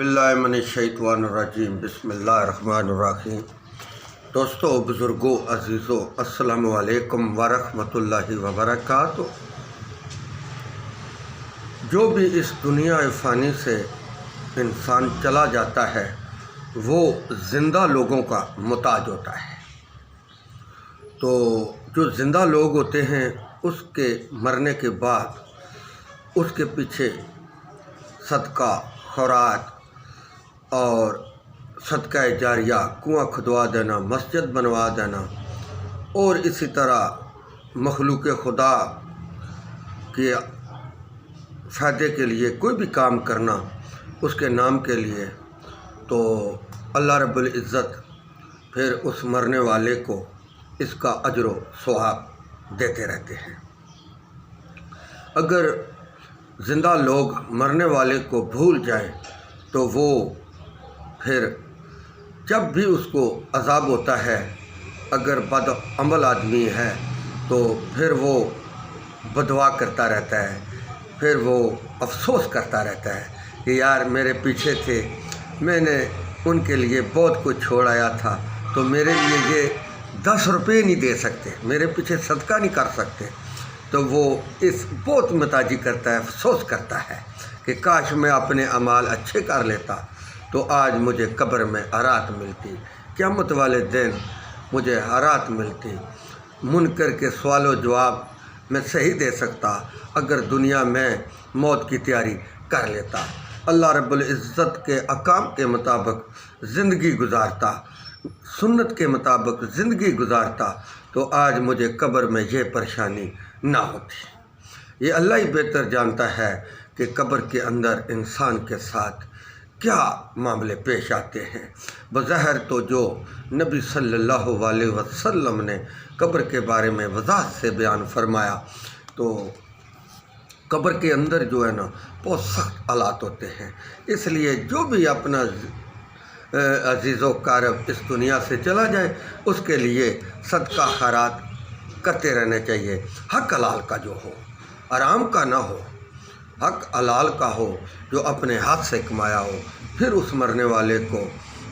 बिल्लाहि मिनश्शैतानिर्रजीम बिस्मिल्लाहिर्रहमानिर्रहीम। दोस्तों, बुज़ुर्गों, अज़ीज़ों, अस्सलामु अलैकुम वरहमतुल्लाहि वबरकातुहू। जो भी इस दुनिया फ़ानी से इंसान चला जाता है वो ज़िंदा लोगों का मुताज होता है। तो जो ज़िंदा लोग होते हैं उसके मरने के बाद उसके पीछे सदका, खैरात और सदका जारिया, कुआं खुदवा देना, मस्जिद बनवा देना और इसी तरह मखलूक खुदा के फ़ायदे के लिए कोई भी काम करना उसके नाम के लिए, तो अल्लाह रब्बुल इज़्ज़त फिर उस मरने वाले को इसका अजर व सवाब देते रहते हैं। अगर ज़िंदा लोग मरने वाले को भूल जाएं तो वो फिर जब भी उसको अज़ाब होता है, अगर बद अमल आदमी है तो फिर वो बदवा करता रहता है, फिर वो अफसोस करता रहता है कि यार मेरे पीछे थे, मैंने उनके लिए बहुत कुछ छोड़ आया था, तो मेरे लिए ये 10 रुपये नहीं दे सकते, मेरे पीछे सदका नहीं कर सकते। तो वो इस बहुत मताजी करता है, अफसोस करता है कि काश मैं अपने अमाल अच्छे कर लेता तो आज मुझे कब्र में हरात मिलती, क़यामत वाले दिन मुझे हरात मिलती, मुनकर के सवाल जवाब मैं सही दे सकता, अगर दुनिया में मौत की तैयारी कर लेता, अल्लाह रब्बुल इज़्ज़त के अहकाम के मुताबिक ज़िंदगी गुजारता, सुन्नत के मुताबिक ज़िंदगी गुजारता, तो आज मुझे कब्र में ये परेशानी ना होती। ये अल्लाह ही बेहतर जानता है कि कब्र के अंदर इंसान के साथ क्या मामले पेश आते हैं। बज़ाहिर तो जो नबी सल्लल्लाहु अलैहि वसल्लम ने कब्र के बारे में वज़ाहत से बयान फरमाया, तो कब्र के अंदर जो है ना बहुत सख्त हालात होते हैं। इसलिए जो भी अपना अजीज़ो कारब इस दुनिया से चला जाए उसके लिए सदका खैरात करते रहने चाहिए। हक हलाल का जो हो, आराम का ना हो, हक हलाल का हो, जो अपने हाथ से कमाया हो, फिर उस मरने वाले को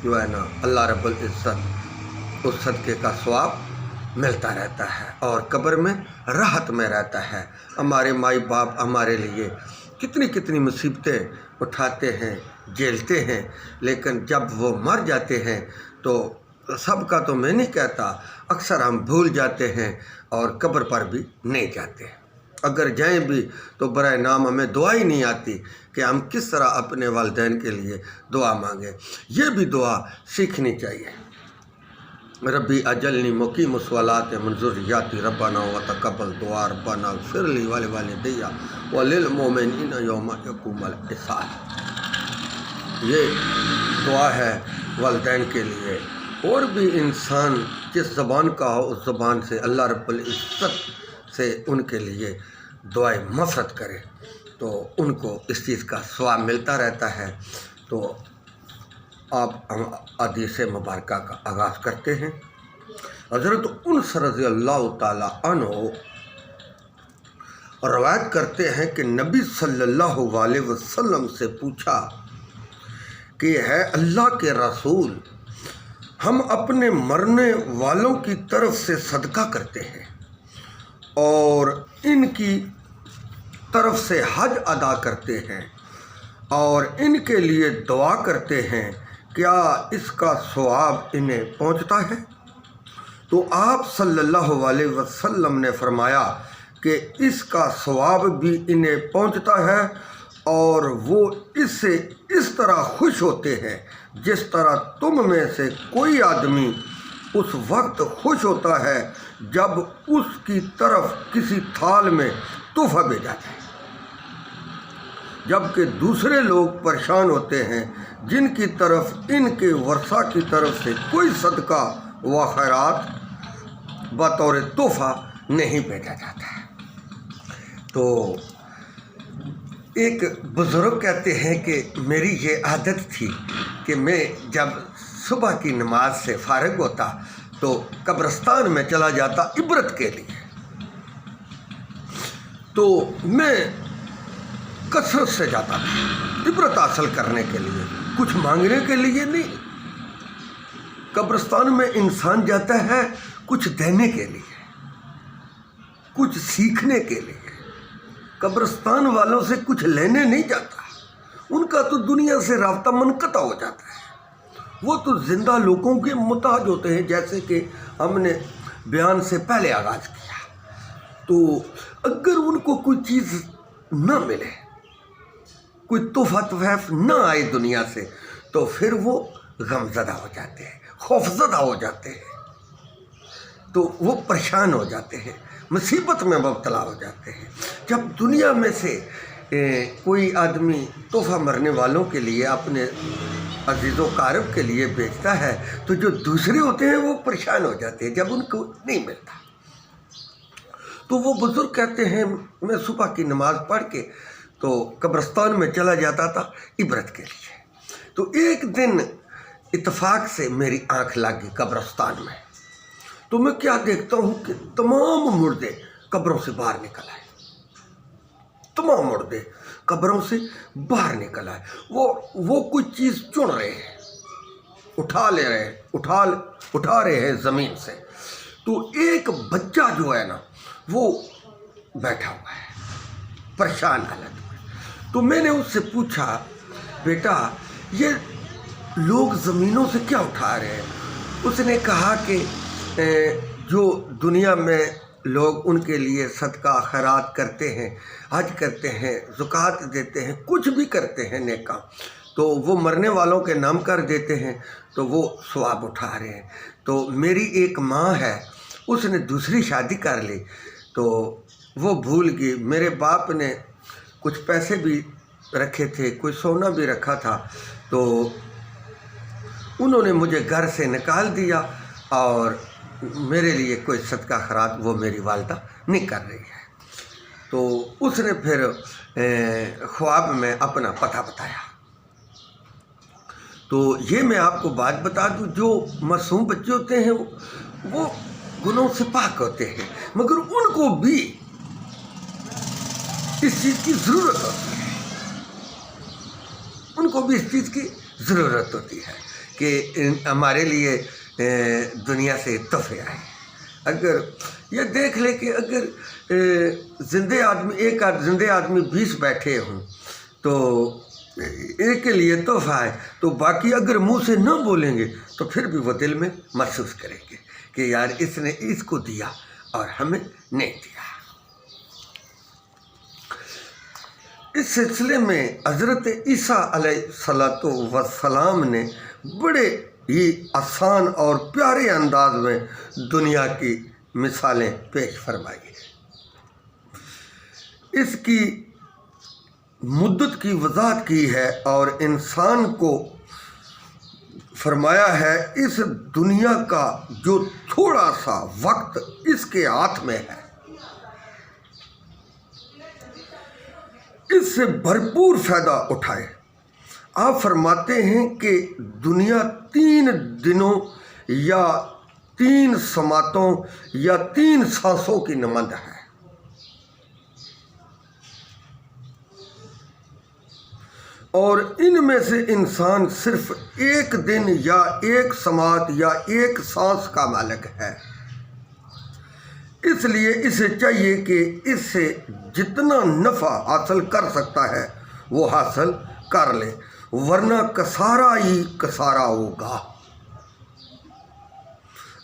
जो है ना अल्लाह रब्बुल इज़्ज़त उस सदक़े का सवाब मिलता रहता है और कब्र में राहत में रहता है। हमारे माई बाप हमारे लिए कितनी कितनी मुसीबतें उठाते हैं, झेलते हैं, लेकिन जब वो मर जाते हैं तो सबका तो मैं नहीं कहता, अक्सर हम भूल जाते हैं और कब्र पर भी नहीं जाते। अगर जाएं भी तो बराए नाम हमें दुआ ही नहीं आती कि हम किस तरह अपने वालिदैन के लिए दुआ मांगें। ये भी दुआ सीखनी चाहिए। रब्बी अजलनी मुकीम सलात मंजूरियाती रब्बाना व तक़ब्बल दुआ रब्बाना फ़िरली वाले वालिदैया व लिल मोमिनीना यौमा यक़ूमुल हिसाब। ये दुआ है वालिदैन के लिए। और भी इंसान जिस ज़बान का हो उस ज़बान से अल्लाह रब्बुल इज़्ज़त से उनके लिए दुआए मफ़रत करे तो उनको इस चीज़ का सवाब मिलता रहता है। तो आप हम हदीस मुबारक का आगाज़ करते हैं। हज़रत उनस रज़ियल्लाहु ताला अन्हु रवायत करते हैं कि नबी सल्लल्लाहु अलैहि वसल्लम से पूछा कि है अल्लाह के रसूल, हम अपने मरने वालों की तरफ से सदका करते हैं और इनकी तरफ से हज अदा करते हैं और इनके लिए दुआ करते हैं, क्या इसका सवाब इन्हें पहुंचता है? तो आप सल्लल्लाहु अलैहि वसल्लम ने फरमाया कि इसका सवाब भी इन्हें पहुंचता है और वो इससे इस तरह खुश होते हैं जिस तरह तुम में से कोई आदमी उस वक्त खुश होता है जब उसकी तरफ किसी थाल में तोहफा भेजा जाए, जबकि दूसरे लोग परेशान होते हैं जिनकी तरफ इनके वर्षा की तरफ से कोई सदका व खैरात बतौर तोहफा नहीं भेजा जाता है। तो एक बुज़ुर्ग कहते हैं कि मेरी ये आदत थी कि मैं जब सुबह की नमाज से फ़ारिग होता तो कब्रिस्तान में चला जाता इबरत के लिए। तो मैं कसरत से जाता था इबरत हासिल करने के लिए। कुछ मांगने के लिए नहीं। कब्रिस्तान में इंसान जाता है कुछ देने के लिए, कुछ सीखने के लिए। कब्रिस्तान वालों से कुछ लेने नहीं जाता, उनका तो दुनिया से राब्ता मुनक़ता हो जाता है। वो तो ज़िंदा लोगों के मुताज होते हैं, जैसे कि हमने बयान से पहले आगाज़ किया। तो अगर उनको कोई चीज़ ना मिले, कोई तोहफ़ा तोहफ़ ना आए दुनिया से, तो फिर वो गमज़दा हो जाते हैं, खौफज़दा हो जाते हैं, तो वो परेशान हो जाते हैं, मुसीबत में मुब्तला हो जाते हैं। जब दुनिया में से कोई आदमी तोहफ़ा मरने वालों के लिए, अपने अजीज़ो कारब के लिए बेचता है, तो जो दूसरे होते हैं वो परेशान हो जाते हैं जब उनको नहीं मिलता। तो वो बुज़ुर्ग कहते हैं, मैं सुबह की नमाज़ पढ़ के तो कब्रिस्तान में चला जाता था इबरत के लिए। तो एक दिन इत्तेफाक से मेरी आंख लगी कब्रिस्तान में, तो मैं क्या देखता हूँ कि तमाम मुर्दे कब्रों से बाहर निकल आए, तमाम मुर्दे कब्रों से बाहर निकल आए। वो कोई चीज़ चुन रहे हैं, उठा ले रहे हैं, उठा रहे हैं ज़मीन से। तो एक बच्चा जो है ना, वो बैठा हुआ है परेशान हालत में। तो मैंने उससे पूछा, बेटा ये लोग ज़मीनों से क्या उठा रहे हैं? उसने कहा कि जो दुनिया में लोग उनके लिए सदका खैरात करते हैं, हज करते हैं, ज़कात देते हैं, कुछ भी करते हैं नेका, तो वो मरने वालों के नाम कर देते हैं, तो वो सवाब उठा रहे हैं। तो मेरी एक माँ है, उसने दूसरी शादी कर ली, तो वो भूल गई। मेरे बाप ने कुछ पैसे भी रखे थे, कुछ सोना भी रखा था, तो उन्होंने मुझे घर से निकाल दिया और मेरे लिए कोई सदका खैरात वो मेरी वालिदा नहीं कर रही है। तो उसने फिर ख्वाब में अपना पता बताया। तो ये मैं आपको बात बता दूं, जो मासूम बच्चे होते हैं वो गुनाहों से पाक होते हैं, मगर उनको भी इस चीज़ की ज़रूरत होती है, उनको भी इस चीज़ की ज़रूरत होती है कि हमारे लिए दुनिया से तोहफे आए। अगर ये देख ले कि अगर ज़िंदे आदमी 20 बैठे हों, तो एक के लिए तोहफा है, तो बाकी अगर मुंह से न बोलेंगे तो फिर भी वो दिल में महसूस करेंगे कि यार इसने इसको दिया और हमें नहीं दिया। इस सिलसिले में हज़रत ईसा अलैहिस्सलातु वस्सलाम ने बड़े ही आसान और प्यारे अंदाज में दुनिया की मिसालें पेश फरमाई। इसकी मुद्दत की वजाहत की है और इंसान को फरमाया है, इस दुनिया का जो थोड़ा सा वक्त इसके हाथ में है, इससे भरपूर फ़ायदा उठाए। आप फरमाते हैं कि दुनिया 3 दिनों या 3 समातों या 3 सांसों की नमंद है, और इनमें से इंसान सिर्फ 1 दिन या 1 समात या 1 सांस का मालिक है। इसलिए इसे चाहिए कि इससे जितना नफ़ा हासिल कर सकता है वो हासिल कर ले, वरना कसारा ही कसारा होगा।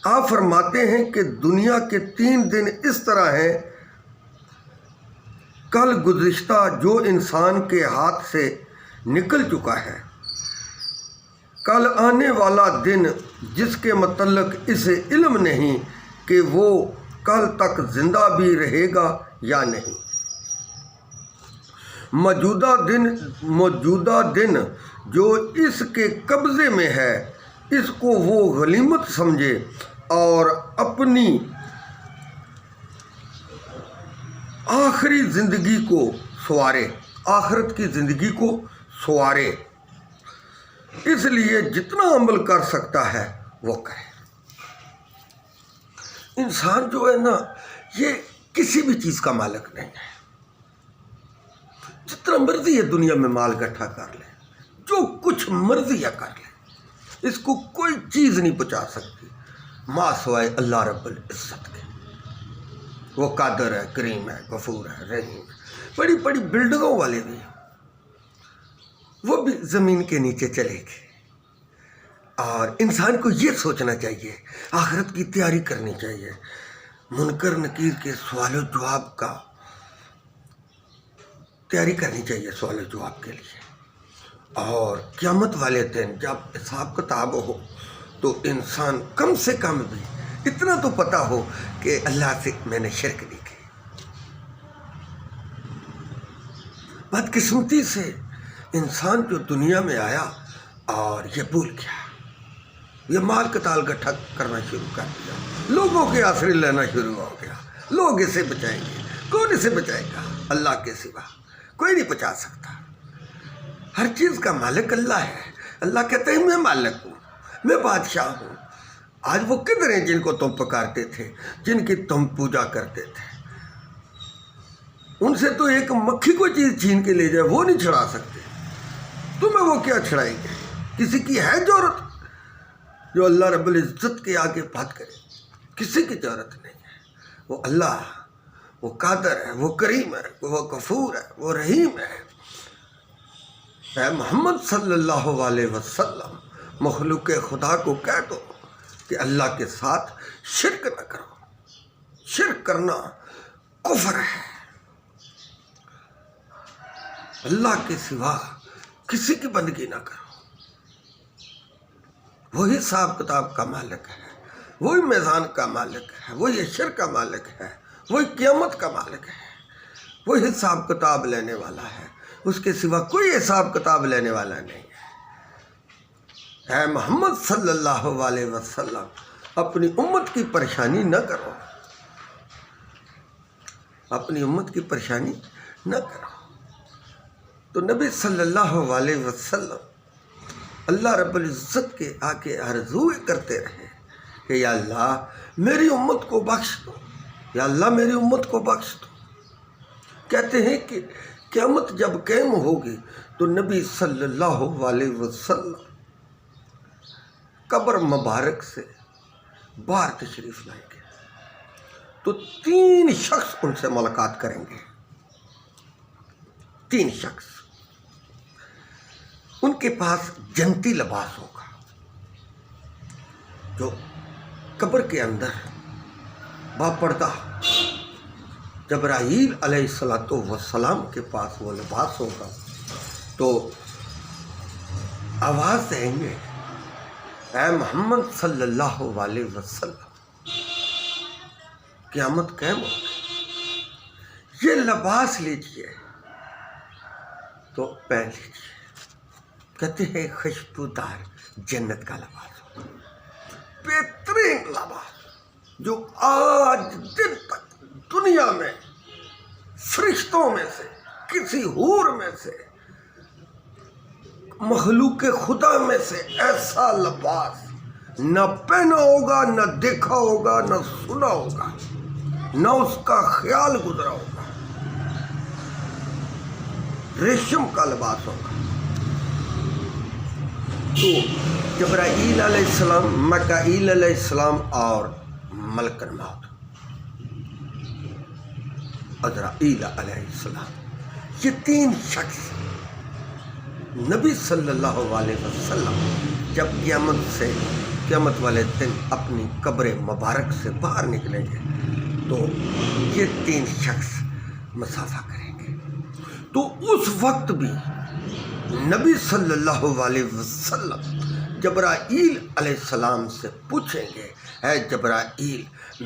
आप फरमाते हैं कि दुनिया के 3 दिन इस तरह हैं, कल गुज़िश्ता जो इंसान के हाथ से निकल चुका है, कल आने वाला दिन जिसके मतलब इसे इल्म नहीं कि वो कल तक जिंदा भी रहेगा या नहीं, मौजूदा दिन जो इसके कब्ज़े में है, इसको वो गनीमत समझे और अपनी आखिरी ज़िंदगी को संवारे, आखिरत की ज़िंदगी को संवारे। इसलिए जितना अमल कर सकता है वो करे। इंसान जो है ना, ये किसी भी चीज़ का मालिक नहीं है। जितना मर्जी है दुनिया में माल इकट्ठा कर ले, جو کچھ مرضی ہے کر لے، اس کو کوئی چیز نہیں پہنچا سکتی ماں سوائے اللہ رب العزت کے۔ وہ قادر ہے، کریم ہے، غفور ہے، رحیم ہے۔ بڑی بڑی بلڈنگوں والے بھی وہ بھی زمین کے نیچے چلے گئے۔ اور انسان کو یہ سوچنا چاہیے، آخرت کی تیاری کرنی چاہیے، منکر نکیر کے سوال و جواب کا تیاری کرنی چاہیے، سوال و جواب کے لیے۔ اور قیامت والے دن جب حساب کتاب ہو تو انسان کم سے کم بھی اتنا تو پتہ ہو کہ اللہ سے میں نے شرک نہیں کی۔ بدقسمتی سے انسان جو دنیا میں آیا اور یہ بھول گیا، یہ مال کتال اکٹھا کرنا شروع کر دیا، لوگوں کے آسرے لینا شروع ہو گیا۔ لوگ اسے بچائیں گے، کون اسے بچائے گا؟ اللہ کے سوا کوئی نہیں بچا سکتا۔ ہر چیز کا مالک اللہ ہے۔ اللہ کہتے ہیں میں مالک ہوں، میں بادشاہ ہوں۔ آج وہ کدھر ہیں جن کو تم پکارتے تھے، جن کی تم پوجا کرتے تھے؟ ان سے تو ایک مکھی کو چیز چھین کے لے جائے وہ نہیں چھڑا سکتے، تمہیں وہ کیا چھڑائیں گے؟ کسی کی ہے جرأت جو اللہ رب العزت کے آگے بات کرے؟ کسی کی جرأت نہیں ہے۔ وہ اللہ، وہ قادر ہے، وہ کریم ہے، وہ غفور ہے، وہ رحیم ہے۔ اے محمد صلی اللہ علیہ وسلم، مخلوق خدا کو کہہ دو کہ اللہ کے ساتھ شرک نہ کرو۔ شرک کرنا کفر ہے۔ اللہ کے سوا کسی کی بندگی نہ کرو۔ وہی حساب کتاب کا مالک ہے، وہی میزان کا مالک ہے، وہی حشر کا مالک ہے، وہی قیامت کا مالک ہے، وہی حساب کتاب لینے والا ہے۔ اس کے سوا کوئی حساب کتاب لینے والا نہیں ہے۔ اے محمد صلی اللہ علیہ وسلم، اپنی امت کی پریشانی نہ کرو، اپنی امت کی پریشانی نہ کرو۔ تو نبی صلی اللہ علیہ وسلم اللہ رب العزت کے آگے آرزوئے کرتے رہے کہ یا اللہ میری امت کو بخش دو، یا اللہ میری امت کو بخش دو۔ کہتے ہیں کہ قیامت جب قائم ہوگی تو نبی صلی اللہ علیہ وسلم قبر مبارک سے باہر تشریف لائیں گے تو 3 شخص ان سے ملاقات کریں گے۔ 3 شخص، ان کے پاس جنتی لباس ہوگا، جو قبر کے اندر باپردہ جبرائیل علیہ السلام کے پاس وہ لباس ہوگا تو آواز دیں گے اے محمد صلی اللہ علیہ وسلم، قیامت قائم ہوگی، یہ لباس لیجئے۔ تو پہن لیجئے۔ کہتے ہیں خوشبودار جنت کا لباس ہوگا، بہترین لباس جو آج دن تک دنیا میں فرشتوں میں سے کسی حور میں سے مخلوق خدا میں سے ایسا لباس نہ پہنا ہوگا، نہ دیکھا ہوگا، نہ سنا ہوگا، نہ اس کا خیال گزرا ہوگا۔ ریشم کا لباس ہوگا۔ تو جبرائیل علیہ السلام، میکائیل علیہ السلام اور ملک الموت عزرائیل علیہ السلام، یہ 3 شخص نبی صلی اللہ علیہ وسلم جب قیامت والے دن اپنی قبر مبارک سے باہر نکلیں گے تو یہ 3 شخص مصافحہ کریں گے۔ تو اس وقت بھی نبی صلی اللہ علیہ وسلم جبرائیل علیہ السلام سے پوچھیں گے اے جبرائیل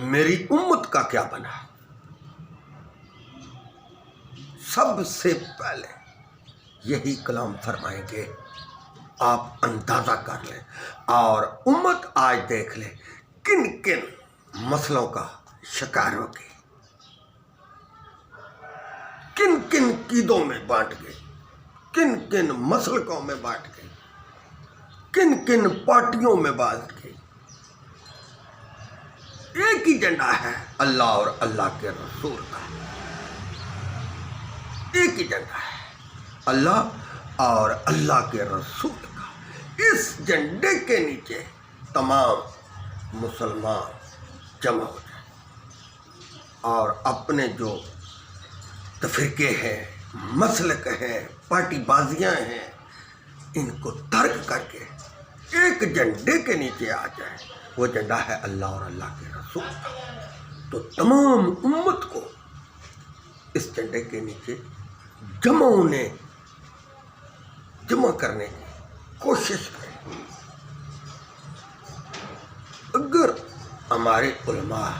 میری امت کا کیا بنا؟ سب سے پہلے یہی کلام فرمائیں گے، آپ اندازہ کر لیں اور امت آج دیکھ لیں کن کن مسئلوں کا شکار ہوگی، کن کن قیدوں میں بانٹ گئی، کن کن مسلکوں میں بانٹ گئی، کن کن پارٹیوں میں بانٹ گئی۔ ایک ہی ایجنڈا ہے اللہ اور اللہ کے رسول کا، ایک ہی ایجنڈا ہے۔ اللہ اور اللہ کے رسول کا، اس جھنڈے کے نیچے تمام مسلمان جمع ہو جائیں اور اپنے جو تفرقے ہیں، مسلک ہیں، پارٹی بازیاں ہیں، ان کو ترک کر کے ایک جھنڈے کے نیچے آ جائے۔ وہ جھنڈا ہے اللہ اور اللہ کے رسول کا۔ تو تمام امت کو اس جھنڈے کے نیچے جمع کرنے کی کوشش کریں۔ اگر ہمارے علماء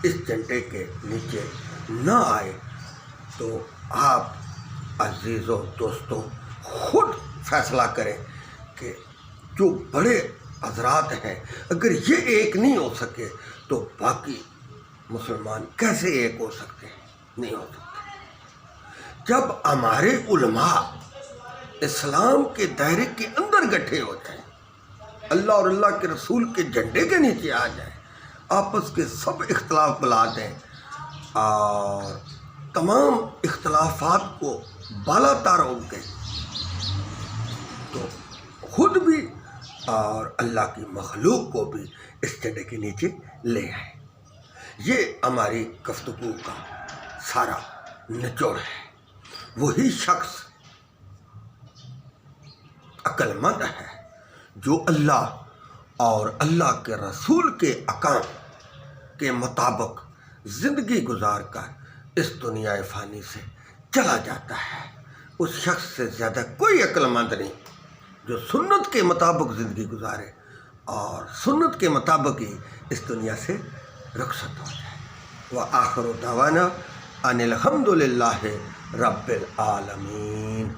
اس جھنڈے کے نیچے نہ آئے تو آپ عزیزوں دوستوں خود فیصلہ کریں کہ جو بڑے حضرات ہیں، اگر یہ ایک نہیں ہو سکے تو باقی مسلمان کیسے ایک ہو سکتے ہیں؟ نہیں ہو سکتے۔ جب ہمارے علماء اسلام کے دائرے کے اندر گٹھے ہو جائیں، اللہ اور اللہ کے رسول کے جھنڈے کے نیچے آ جائیں، آپس کے سب اختلاف بلا دیں اور تمام اختلافات کو بالا تار ہو گئے، تو خود بھی اور اللہ کی مخلوق کو بھی اس جھنڈے کے نیچے لے آئے۔ یہ ہماری گفتگو کا سارا نچوڑ ہے۔ وہی شخص عقل مند ہے جو اللہ اور اللہ کے رسول کے احکام کے مطابق زندگی گزار کر اس دنیا فانی سے چلا جاتا ہے۔ اس شخص سے زیادہ کوئی عقل مند نہیں جو سنت کے مطابق زندگی گزارے اور سنت کے مطابق ہی اس دنیا سے رخصت ہو جائے۔ وآخر دعوانا ان الحمد للہ رب العالمین۔